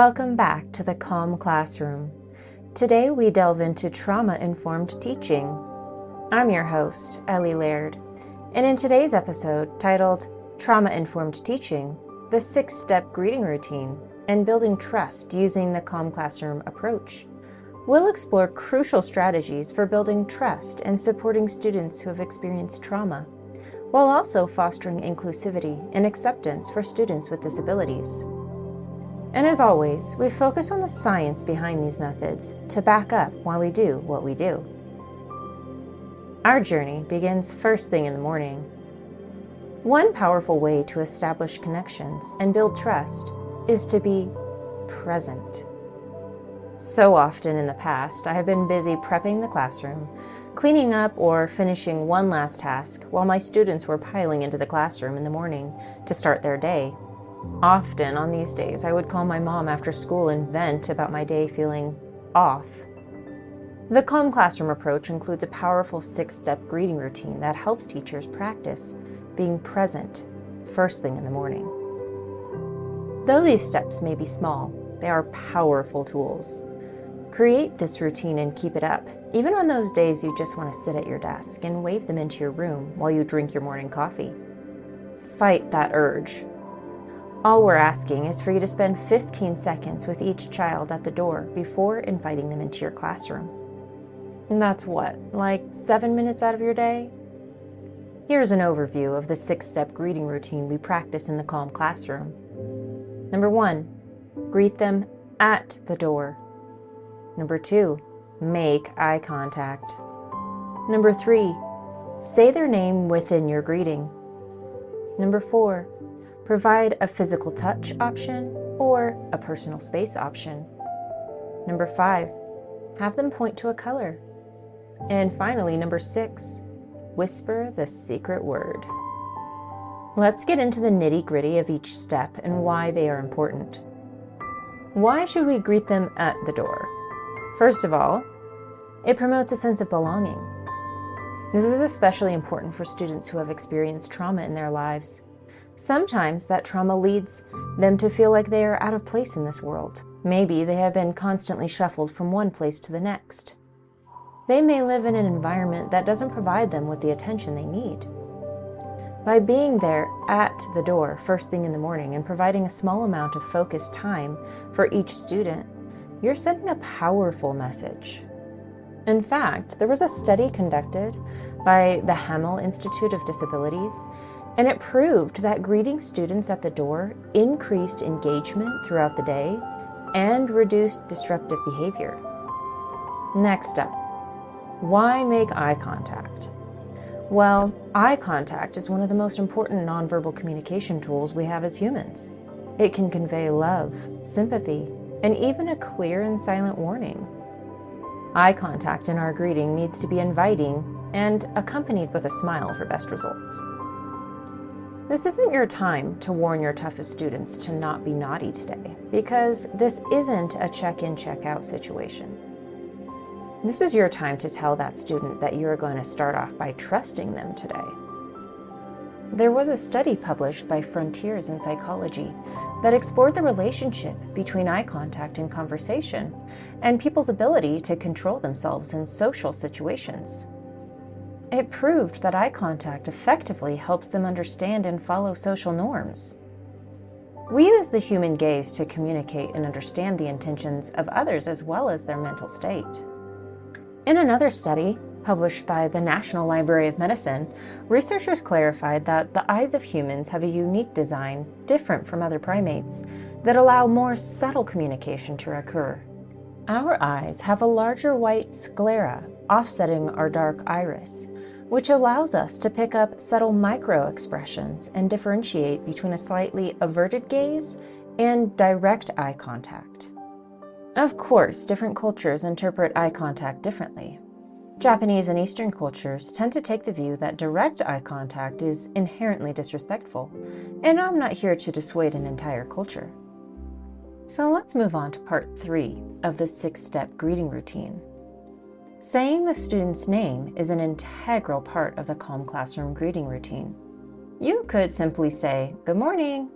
Welcome back to the Calm Classroom. Today we delve into trauma-informed teaching. I'm your host, Ellie Laird, and in today's episode, titled Trauma-Informed Teaching, the 6-Step Greeting Routine and Building Trust Using the Calm Classroom Approach, we'll explore crucial strategies for building trust and supporting students who have experienced trauma, while also fostering inclusivity and acceptance for students with disabilities. And as always, we focus on the science behind these methods to back up why we do what we do. Our journey begins first thing in the morning. One powerful way to establish connections and build trust is to be present. So often in the past, I have been busy prepping the classroom, cleaning up or finishing one last task while my students were piling into the classroom in the morning to start their day. Often on these days, I would call my mom after school and vent about my day feeling off. The Calm Classroom approach includes a powerful 6-step greeting routine that helps teachers practice being present first thing in the morning. Though these steps may be small, they are powerful tools. Create this routine and keep it up, even on those days you just want to sit at your desk and wave them into your room while you drink your morning coffee. Fight that urge. All we're asking is for you to spend 15 seconds with each child at the door before inviting them into your classroom. And that's what, like 7 minutes out of your day? Here's an overview of the 6-step greeting routine we practice in the Calm Classroom. Number 1, greet them at the door. Number 2, make eye contact. Number 3, say their name within your greeting. Number 4, provide a physical touch option or a personal space option. Number 5, have them point to a color. And finally, number 6, whisper the secret word. Let's get into the nitty-gritty of each step and why they are important. Why should we greet them at the door? First of all, it promotes a sense of belonging. This is especially important for students who have experienced trauma in their lives. Sometimes that trauma leads them to feel like they are out of place in this world. Maybe they have been constantly shuffled from one place to the next. They may live in an environment that doesn't provide them with the attention they need. By being there at the door first thing in the morning and providing a small amount of focused time for each student, you're sending a powerful message. In fact, there was a study conducted by the Hamel Institute of Disabilities, and it proved that greeting students at the door increased engagement throughout the day and reduced disruptive behavior. Next up, why make eye contact? Well, eye contact is one of the most important nonverbal communication tools we have as humans. It can convey love, sympathy, and even a clear and silent warning. Eye contact in our greeting needs to be inviting and accompanied with a smile for best results. This isn't your time to warn your toughest students to not be naughty today, because this isn't a check-in, check-out situation. This is your time to tell that student that you're going to start off by trusting them today. There was a study published by Frontiers in Psychology that explored the relationship between eye contact and conversation and people's ability to control themselves in social situations. It proved that eye contact effectively helps them understand and follow social norms. We use the human gaze to communicate and understand the intentions of others as well as their mental state. In another study, published by the National Library of Medicine, researchers clarified that the eyes of humans have a unique design different from other primates that allow more subtle communication to occur. Our eyes have a larger white sclera offsetting our dark iris, which allows us to pick up subtle micro-expressions and differentiate between a slightly averted gaze and direct eye contact. Of course, different cultures interpret eye contact differently. Japanese and Eastern cultures tend to take the view that direct eye contact is inherently disrespectful, and I'm not here to dissuade an entire culture. So let's move on to part 3 of the 6-step greeting routine. Saying the student's name is an integral part of the Calm Classroom greeting routine. You could simply say, "Good morning,"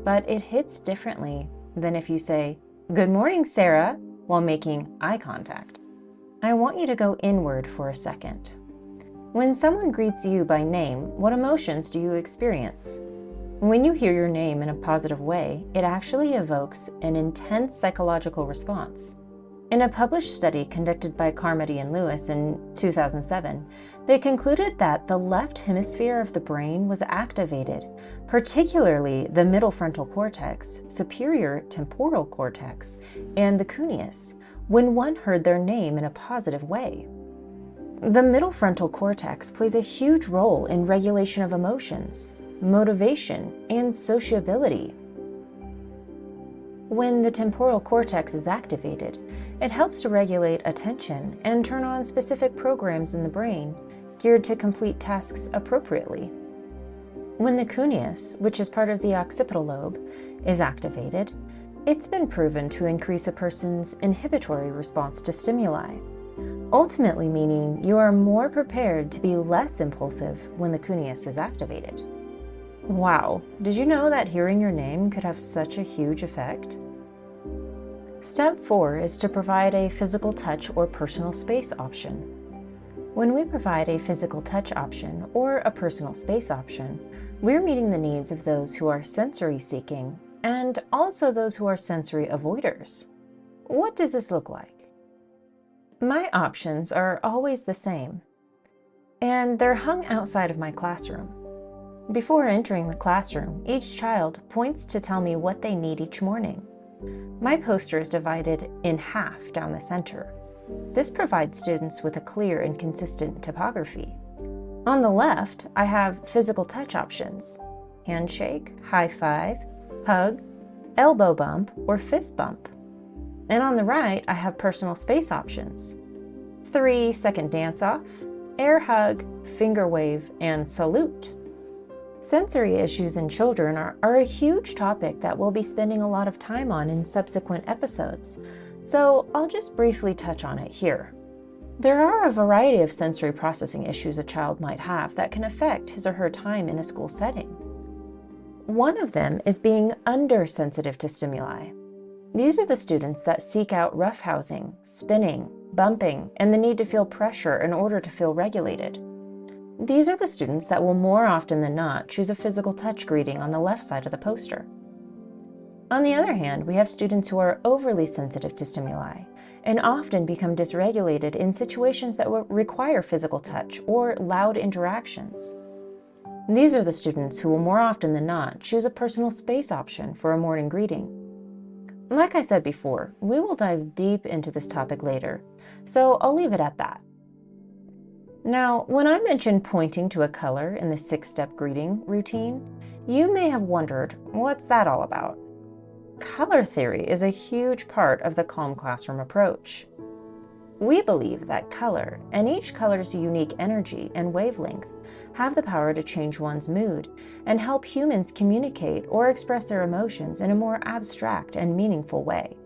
but it hits differently than if you say, "Good morning, Sarah," while making eye contact. I want you to go inward for a second. When someone greets you by name, what emotions do you experience? When you hear your name in a positive way, it actually evokes an intense psychological response. In a published study conducted by Carmody and Lewis in 2007, they concluded that the left hemisphere of the brain was activated, particularly the middle frontal cortex, superior temporal cortex, and the cuneus, when one heard their name in a positive way. The middle frontal cortex plays a huge role in regulation of emotions, motivation, and sociability. When the temporal cortex is activated, it helps to regulate attention and turn on specific programs in the brain geared to complete tasks appropriately. When the cuneus, which is part of the occipital lobe, is activated, it's been proven to increase a person's inhibitory response to stimuli, ultimately meaning you are more prepared to be less impulsive when the cuneus is activated. Wow, did you know that hearing your name could have such a huge effect? Step 4 is to provide a physical touch or personal space option. When we provide a physical touch option or a personal space option, we're meeting the needs of those who are sensory seeking and also those who are sensory avoiders. What does this look like? My options are always the same, and they're hung outside of my classroom. Before entering the classroom, each child points to tell me what they need each morning. My poster is divided in half down the center. This provides students with a clear and consistent topography. On the left, I have physical touch options: handshake, high five, hug, elbow bump, or fist bump. And on the right, I have personal space options: 3-second dance-off, air hug, finger wave, and salute. Sensory issues in children are a huge topic that we'll be spending a lot of time on in subsequent episodes, so I'll just briefly touch on it here. There are a variety of sensory processing issues a child might have that can affect his or her time in a school setting. One of them is being undersensitive to stimuli. These are the students that seek out roughhousing, spinning, bumping, and the need to feel pressure in order to feel regulated. These are the students that will more often than not choose a physical touch greeting on the left side of the poster. On the other hand, we have students who are overly sensitive to stimuli and often become dysregulated in situations that will require physical touch or loud interactions. These are the students who will more often than not choose a personal space option for a morning greeting. Like I said before, we will dive deep into this topic later, so I'll leave it at that. Now, when I mentioned pointing to a color in the 6-step greeting routine, you may have wondered, what's that all about? Color theory is a huge part of the Calm Classroom approach. We believe that color, and each color's unique energy and wavelength, have the power to change one's mood and help humans communicate or express their emotions in a more abstract and meaningful way.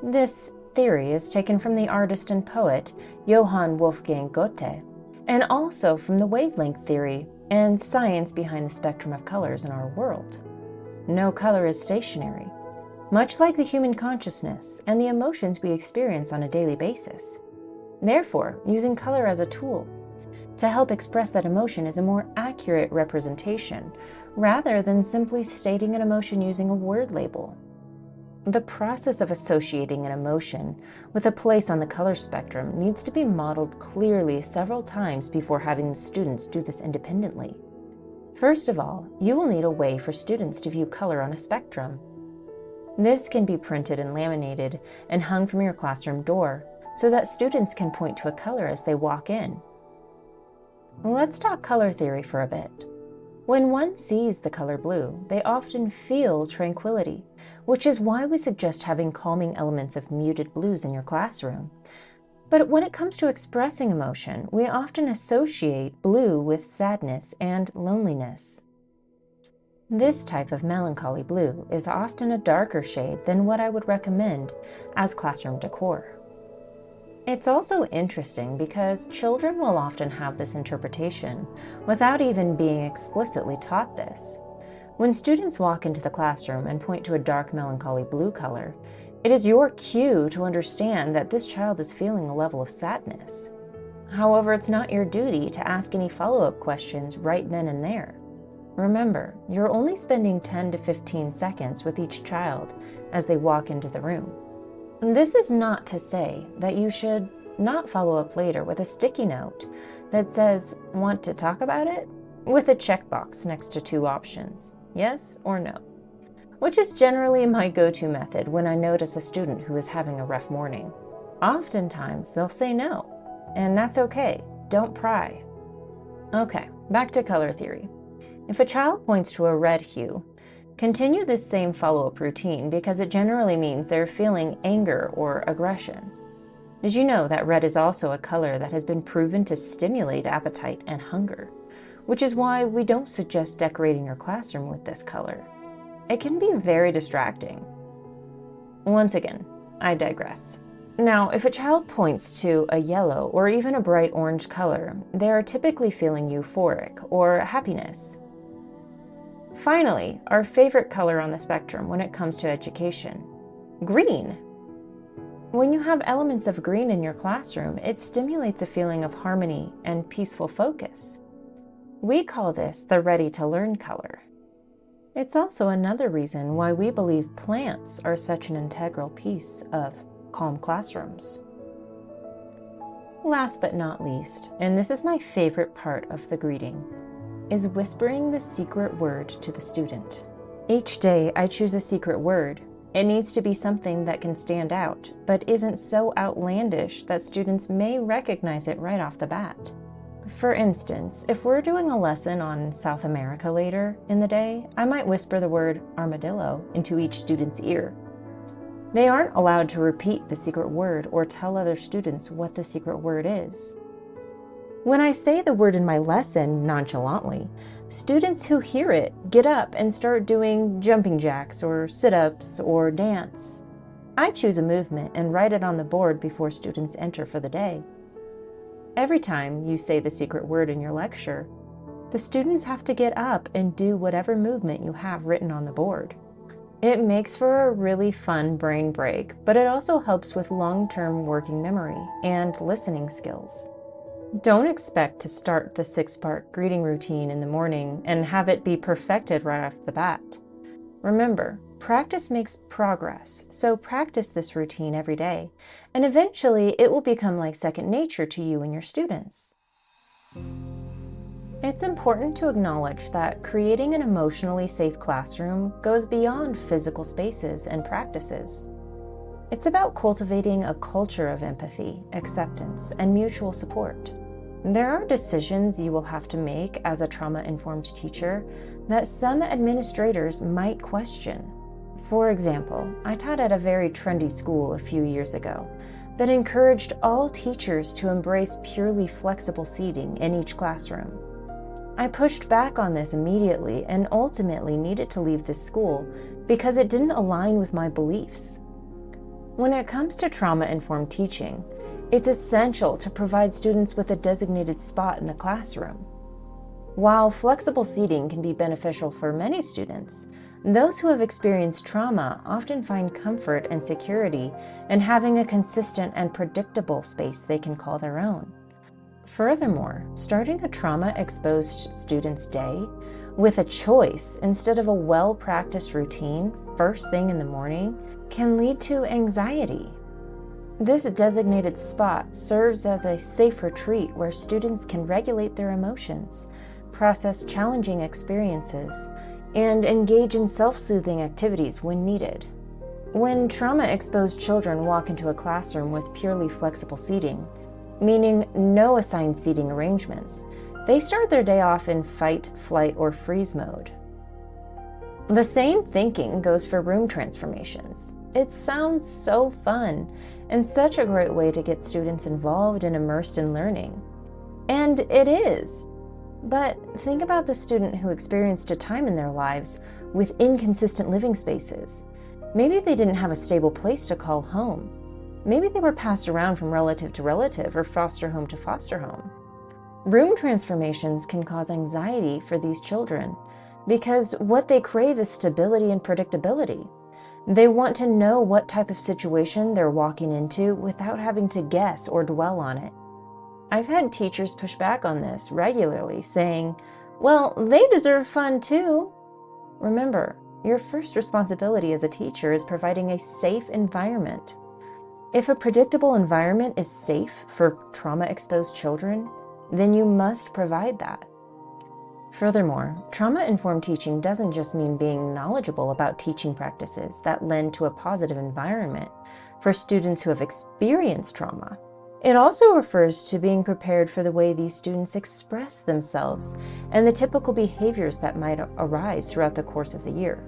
This theory is taken from the artist and poet Johann Wolfgang Goethe, and also from the wavelength theory and science behind the spectrum of colors in our world. No color is stationary, much like the human consciousness and the emotions we experience on a daily basis. Therefore, using color as a tool to help express that emotion is a more accurate representation, rather than simply stating an emotion using a word label. The process of associating an emotion with a place on the color spectrum needs to be modeled clearly several times before having the students do this independently. First of all, you will need a way for students to view color on a spectrum. This can be printed and laminated and hung from your classroom door so that students can point to a color as they walk in. Let's talk color theory for a bit. When one sees the color blue, they often feel tranquility, which is why we suggest having calming elements of muted blues in your classroom. But when it comes to expressing emotion, we often associate blue with sadness and loneliness. This type of melancholy blue is often a darker shade than what I would recommend as classroom decor. It's also interesting because children will often have this interpretation without even being explicitly taught this. When students walk into the classroom and point to a dark melancholy blue color, it is your cue to understand that this child is feeling a level of sadness. However, it's not your duty to ask any follow-up questions right then and there. Remember, you're only spending 10 to 15 seconds with each child as they walk into the room. This is not to say that you should not follow up later with a sticky note that says, "Want to talk about it?" with a checkbox next to two options, yes or no, which is generally my go-to method when I notice a student who is having a rough morning. Oftentimes, they'll say no, and that's okay. Don't pry. Okay, back to color theory. If a child points to a red hue, continue this same follow-up routine because it generally means they're feeling anger or aggression. Did you know that red is also a color that has been proven to stimulate appetite and hunger, which is why we don't suggest decorating your classroom with this color. It can be very distracting. Once again, I digress. Now, if a child points to a yellow or even a bright orange color, they are typically feeling euphoric or happiness. Finally, our favorite color on the spectrum when it comes to education, green. When you have elements of green in your classroom, it stimulates a feeling of harmony and peaceful focus. We call this the ready to learn color. It's also another reason why we believe plants are such an integral piece of calm classrooms. Last but not least, and this is my favorite part of the greeting, is whispering the secret word to the student. Each day I choose a secret word. It needs to be something that can stand out, but isn't so outlandish that students may recognize it right off the bat. For instance, if we're doing a lesson on South America later in the day, I might whisper the word armadillo into each student's ear. They aren't allowed to repeat the secret word or tell other students what the secret word is. When I say the word in my lesson nonchalantly, students who hear it get up and start doing jumping jacks or sit-ups or dance. I choose a movement and write it on the board before students enter for the day. Every time you say the secret word in your lecture, the students have to get up and do whatever movement you have written on the board. It makes for a really fun brain break, but it also helps with long-term working memory and listening skills. Don't expect to start the 6-part greeting routine in the morning and have it be perfected right off the bat. Remember, practice makes progress, so practice this routine every day, and eventually it will become like second nature to you and your students. It's important to acknowledge that creating an emotionally safe classroom goes beyond physical spaces and practices. It's about cultivating a culture of empathy, acceptance, and mutual support. There are decisions you will have to make as a trauma-informed teacher that some administrators might question. For example, I taught at a very trendy school a few years ago that encouraged all teachers to embrace purely flexible seating in each classroom. I pushed back on this immediately and ultimately needed to leave this school because it didn't align with my beliefs. When it comes to trauma-informed teaching, it's essential to provide students with a designated spot in the classroom. While flexible seating can be beneficial for many students, those who have experienced trauma often find comfort and security in having a consistent and predictable space they can call their own. Furthermore, starting a trauma-exposed student's day with a choice instead of a well-practiced routine first thing in the morning can lead to anxiety. This designated spot serves as a safe retreat where students can regulate their emotions, process challenging experiences, and engage in self-soothing activities when needed. When trauma-exposed children walk into a classroom with purely flexible seating, meaning no assigned seating arrangements, they start their day off in fight, flight, or freeze mode. The same thinking goes for room transformations. It sounds so fun and such a great way to get students involved and immersed in learning. And it is. But think about the student who experienced a time in their lives with inconsistent living spaces. Maybe they didn't have a stable place to call home. Maybe they were passed around from relative to relative or foster home to foster home. Room transformations can cause anxiety for these children because what they crave is stability and predictability. They want to know what type of situation they're walking into without having to guess or dwell on it. I've had teachers push back on this regularly, saying, "Well, they deserve fun too." Remember, your first responsibility as a teacher is providing a safe environment. If a predictable environment is safe for trauma-exposed children, then you must provide that. Furthermore, trauma-informed teaching doesn't just mean being knowledgeable about teaching practices that lend to a positive environment for students who have experienced trauma. It also refers to being prepared for the way these students express themselves and the typical behaviors that might arise throughout the course of the year.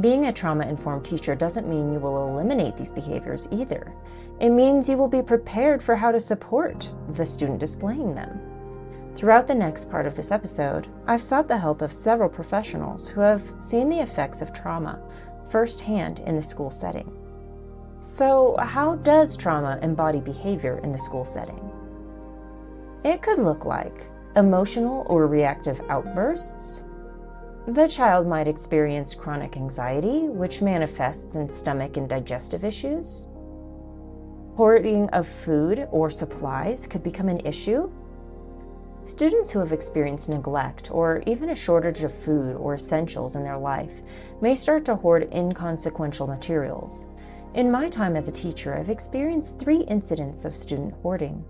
Being a trauma-informed teacher doesn't mean you will eliminate these behaviors either. It means you will be prepared for how to support the student displaying them. Throughout the next part of this episode, I've sought the help of several professionals who have seen the effects of trauma firsthand in the school setting. So, how does trauma embody behavior in the school setting? It could look like emotional or reactive outbursts. The child might experience chronic anxiety, which manifests in stomach and digestive issues. Hoarding of food or supplies could become an issue. Students who have experienced neglect or even a shortage of food or essentials in their life may start to hoard inconsequential materials. In my time as a teacher, I've experienced 3 incidents of student hoarding.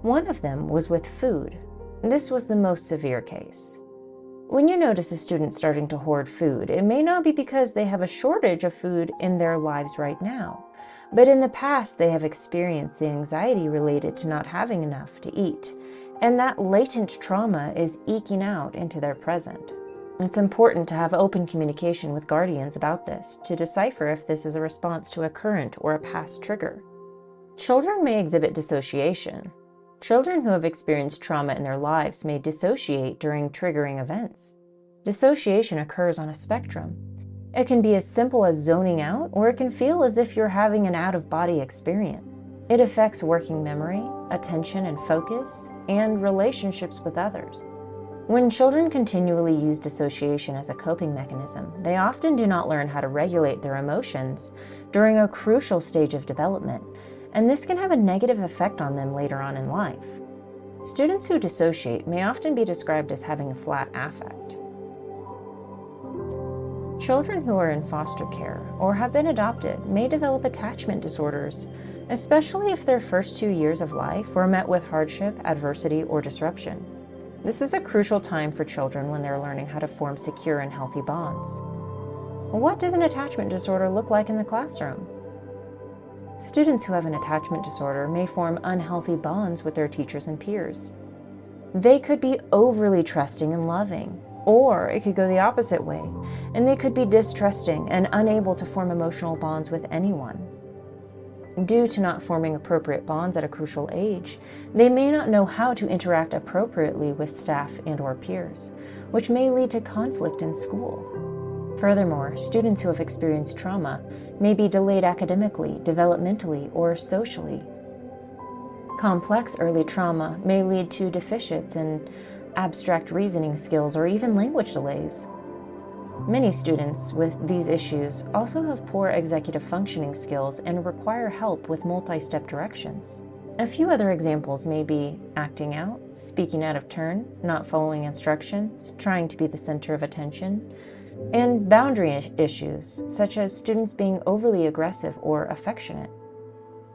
One of them was with food. This was the most severe case. When you notice a student starting to hoard food, it may not be because they have a shortage of food in their lives right now, but in the past they have experienced the anxiety related to not having enough to eat, and that latent trauma is eking out into their present. It's important to have open communication with guardians about this to decipher if this is a response to a current or a past trigger. Children may exhibit dissociation. Children who have experienced trauma in their lives may dissociate during triggering events. Dissociation occurs on a spectrum. It can be as simple as zoning out, or it can feel as if you're having an out-of-body experience. It affects working memory, attention and focus, and relationships with others. When children continually use dissociation as a coping mechanism, they often do not learn how to regulate their emotions during a crucial stage of development, and this can have a negative effect on them later on in life. Students who dissociate may often be described as having a flat affect. Children who are in foster care or have been adopted may develop attachment disorders, especially if their first 2 years of life were met with hardship, adversity, or disruption. This is a crucial time for children when they're learning how to form secure and healthy bonds. What does an attachment disorder look like in the classroom? Students who have an attachment disorder may form unhealthy bonds with their teachers and peers. They could be overly trusting and loving, or it could go the opposite way, and they could be distrusting and unable to form emotional bonds with anyone. Due to not forming appropriate bonds at a crucial age, they may not know how to interact appropriately with staff and/or peers, which may lead to conflict in school. Furthermore, students who have experienced trauma may be delayed academically, developmentally, or socially. Complex early trauma may lead to deficits in abstract reasoning skills or even language delays. Many students with these issues also have poor executive functioning skills and require help with multi-step directions. A few other examples may be acting out, speaking out of turn, not following instructions, trying to be the center of attention, and boundary issues, such as students being overly aggressive or affectionate.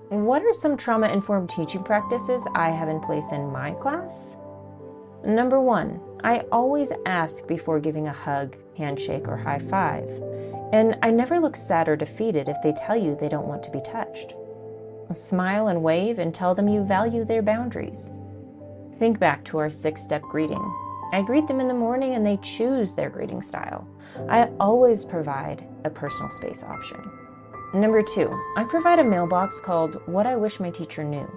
What are some trauma-informed teaching practices I have in place in my class? Number 1, I always ask before giving a hug, handshake, or high five, and I never look sad or defeated if they tell you they don't want to be touched. Smile and wave and tell them you value their boundaries. Think back to our 6-step greeting. I greet them in the morning and they choose their greeting style. I always provide a personal space option. Number 2, I provide a mailbox called What I Wish My Teacher Knew,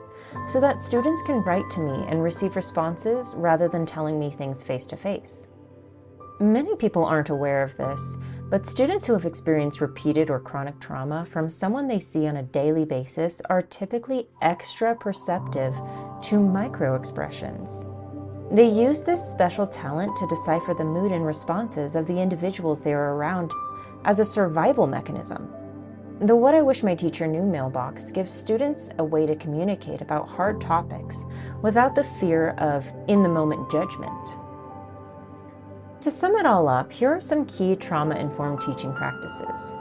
so that students can write to me and receive responses rather than telling me things face to face. Many people aren't aware of this, but students who have experienced repeated or chronic trauma from someone they see on a daily basis are typically extra perceptive to microexpressions. They use this special talent to decipher the mood and responses of the individuals they are around as a survival mechanism. The What I Wish My Teacher Knew mailbox gives students a way to communicate about hard topics without the fear of in-the-moment judgment. To sum it all up, here are some key trauma-informed teaching practices.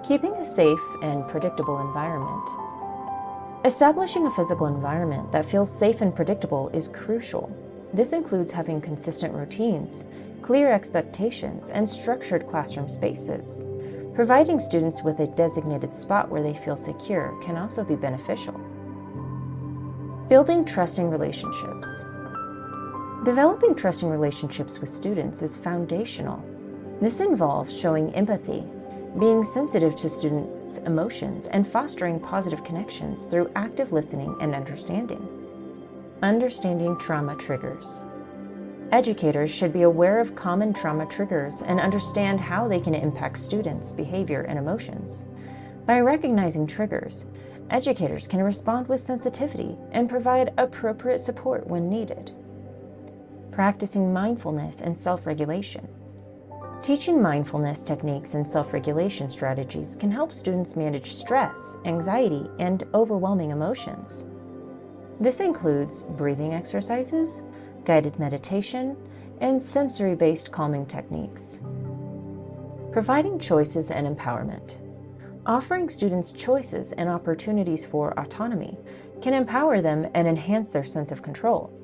Keeping a safe and predictable environment. Establishing a physical environment that feels safe and predictable is crucial. This includes having consistent routines, clear expectations, and structured classroom spaces. Providing students with a designated spot where they feel secure can also be beneficial. Building trusting relationships. Developing trusting relationships with students is foundational. This involves showing empathy, being sensitive to students' emotions, and fostering positive connections through active listening and understanding. Understanding trauma triggers. Educators should be aware of common trauma triggers and understand how they can impact students' behavior and emotions. By recognizing triggers, educators can respond with sensitivity and provide appropriate support when needed. Practicing mindfulness and self-regulation. Teaching mindfulness techniques and self-regulation strategies can help students manage stress, anxiety, and overwhelming emotions. This includes breathing exercises, guided meditation, and sensory-based calming techniques. Providing choices and empowerment. Offering students choices and opportunities for autonomy can empower them and enhance their sense of control.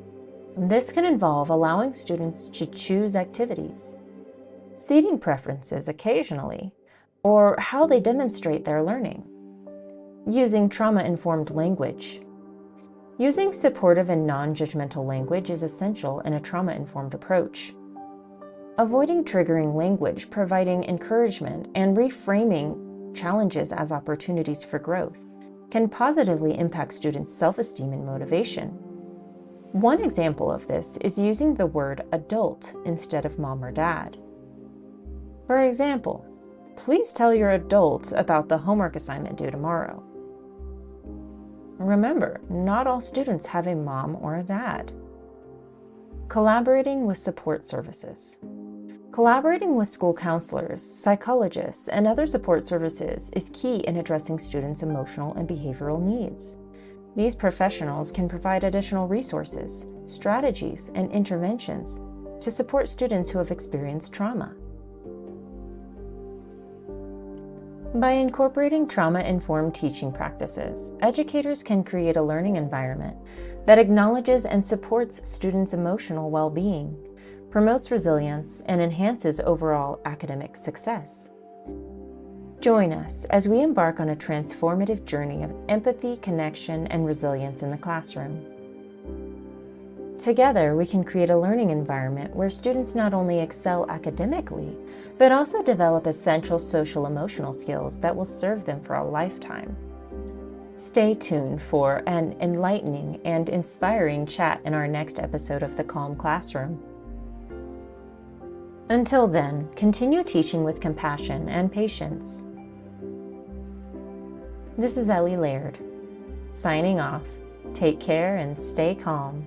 This can involve allowing students to choose activities, seating preferences occasionally, or how they demonstrate their learning. Using trauma-informed language. Using supportive and non-judgmental language is essential in a trauma-informed approach. Avoiding triggering language, providing encouragement, and reframing challenges as opportunities for growth can positively impact students' self-esteem and motivation. One example of this is using the word adult instead of mom or dad. For example, please tell your adult about the homework assignment due tomorrow. Remember, not all students have a mom or a dad. Collaborating with support services. Collaborating with school counselors, psychologists, and other support services is key in addressing students' emotional and behavioral needs. These professionals can provide additional resources, strategies, and interventions to support students who have experienced trauma. By incorporating trauma-informed teaching practices, educators can create a learning environment that acknowledges and supports students' emotional well-being, promotes resilience, and enhances overall academic success. Join us as we embark on a transformative journey of empathy, connection, and resilience in the classroom. Together, we can create a learning environment where students not only excel academically, but also develop essential social-emotional skills that will serve them for a lifetime. Stay tuned for an enlightening and inspiring chat in our next episode of The Calm Classroom. Until then, continue teaching with compassion and patience. This is Ellie Laird, signing off. Take care and stay calm.